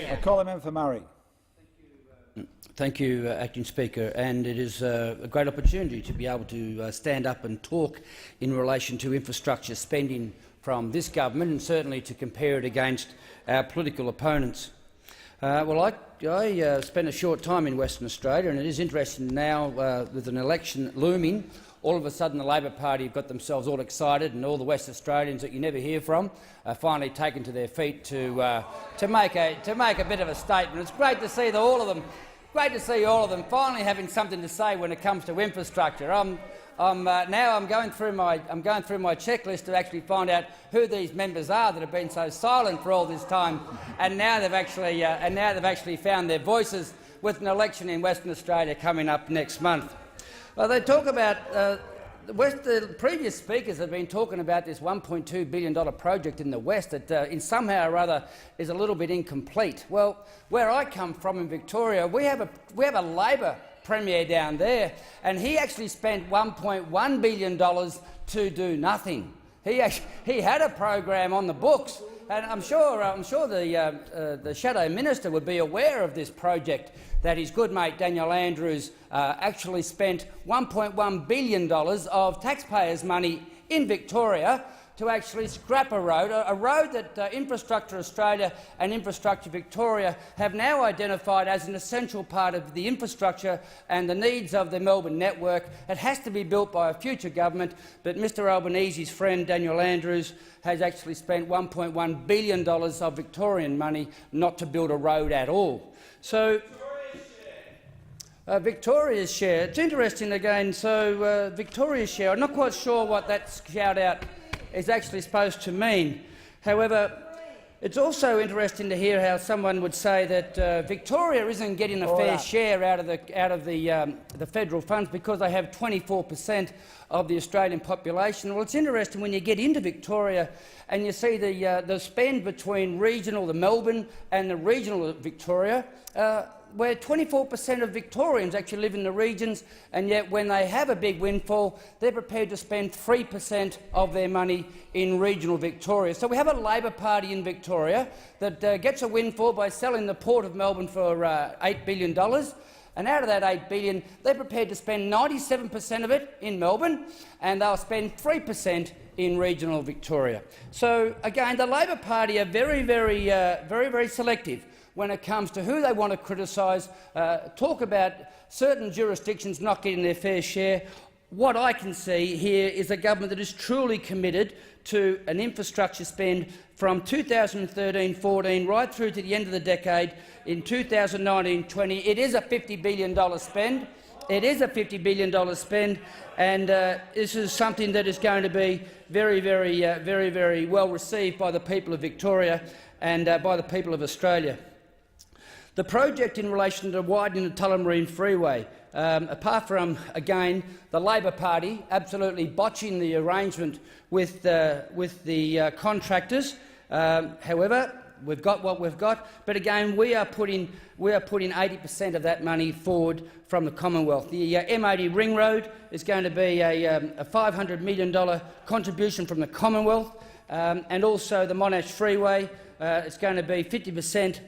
I call the member for Murray. Thank you, Acting Speaker, and it is a great opportunity to be able to stand up and talk in relation to infrastructure spending from this government, and certainly to compare it against our political opponents. I spent a short time in Western Australia, and it is interesting now, with an election looming, all of a sudden the Labor Party have got themselves all excited, and all the West Australians that you never hear from are finally taken to their feet to make a bit of a statement. It's great to see all of them. Great to see all of them finally having something to say when it comes to infrastructure. I'm going through my checklist to actually find out who these members are that have been so silent for all this time, and now they've actually found their voices with an election in Western Australia coming up next month. Well, they talk about the previous speakers have been talking about this $1.2 billion project in the West that in somehow or other is a little bit incomplete. Well, where I come from in Victoria, we have a Labor Premier down there, and he actually spent $1.1 billion to do nothing. He had a program on the books, and I'm sure the Shadow Minister would be aware of this project, that his good mate Daniel Andrews actually spent $1.1 billion of taxpayers' money in Victoria to actually scrap a road that Infrastructure Australia and Infrastructure Victoria have now identified as an essential part of the infrastructure and the needs of the Melbourne network. It has to be built by a future government, but Mr Albanese's friend Daniel Andrews has actually spent $1.1 billion of Victorian money not to build a road at all. So Victoria's share, it's interesting again, so Victoria's share, I'm not quite sure what that shout-out is actually supposed to mean. However, it's also interesting to hear how someone would say that Victoria isn't getting a fair share out of the federal funds because they have 24% of the Australian population. Well, it's interesting when you get into Victoria and you see the spend between the Melbourne and the regional Victoria, where 24% of Victorians actually live in the regions, and yet when they have a big windfall, they're prepared to spend 3% of their money in regional Victoria. So we have a Labor Party in Victoria that gets a windfall by selling the Port of Melbourne for $8 billion, and out of that $8 billion, they're prepared to spend 97% of it in Melbourne, and they'll spend 3% in regional Victoria. So again, the Labor Party are very selective when it comes to who they want to criticise, talk about certain jurisdictions not getting their fair share. What I can see here is a government that is truly committed to an infrastructure spend from 2013-14 right through to the end of the decade in 2019-20. It is a $50 billion spend. It is a $50 billion spend, and this is something that is going to be very well received by the people of Victoria and by the people of Australia. The project in relation to widening the Tullamarine Freeway, apart from, again, the Labor Party absolutely botching the arrangement with the contractors. However, we've got what we've got, but again, we are putting 80% of that money forward from the Commonwealth. The M80 Ring Road is going to be a $500 million contribution from the Commonwealth, and also the Monash Freeway. It's going to be 50%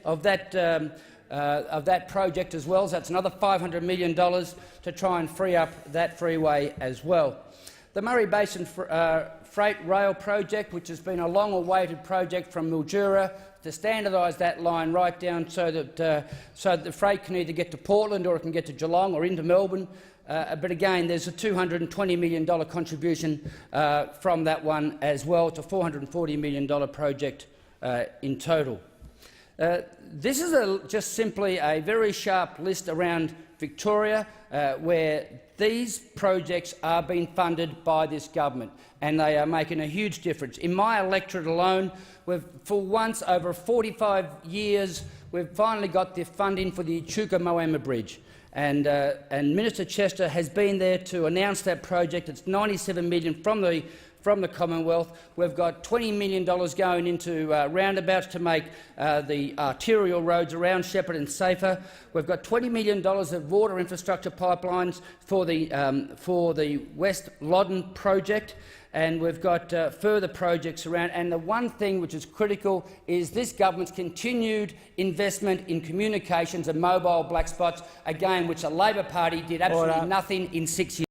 of that project as well, so that's another $500 million to try and free up that freeway as well. The Murray Basin Freight Rail Project, which has been a long-awaited project from Mildura to standardise that line right down so that the freight can either get to Portland or it can get to Geelong or into Melbourne. But again, there's a $220 million contribution from that one as well. It's a $440 million project in total. This is just simply a very sharp list around Victoria where these projects are being funded by this government, and they are making a huge difference. In my electorate alone, for once over 45 years, we've finally got the funding for the Echuca-Moama Bridge. And Minister Chester has been there to announce that project. It's $97 million from the Commonwealth. We've got $20 million going into roundabouts to make the arterial roads around Shepparton safer. We've got $20 million of water infrastructure pipelines for the West Loddon project, and we've got further projects around. And the one thing which is critical is this government's continued investment in communications and mobile black spots, again, which the Labor Party did absolutely nothing in 6 years.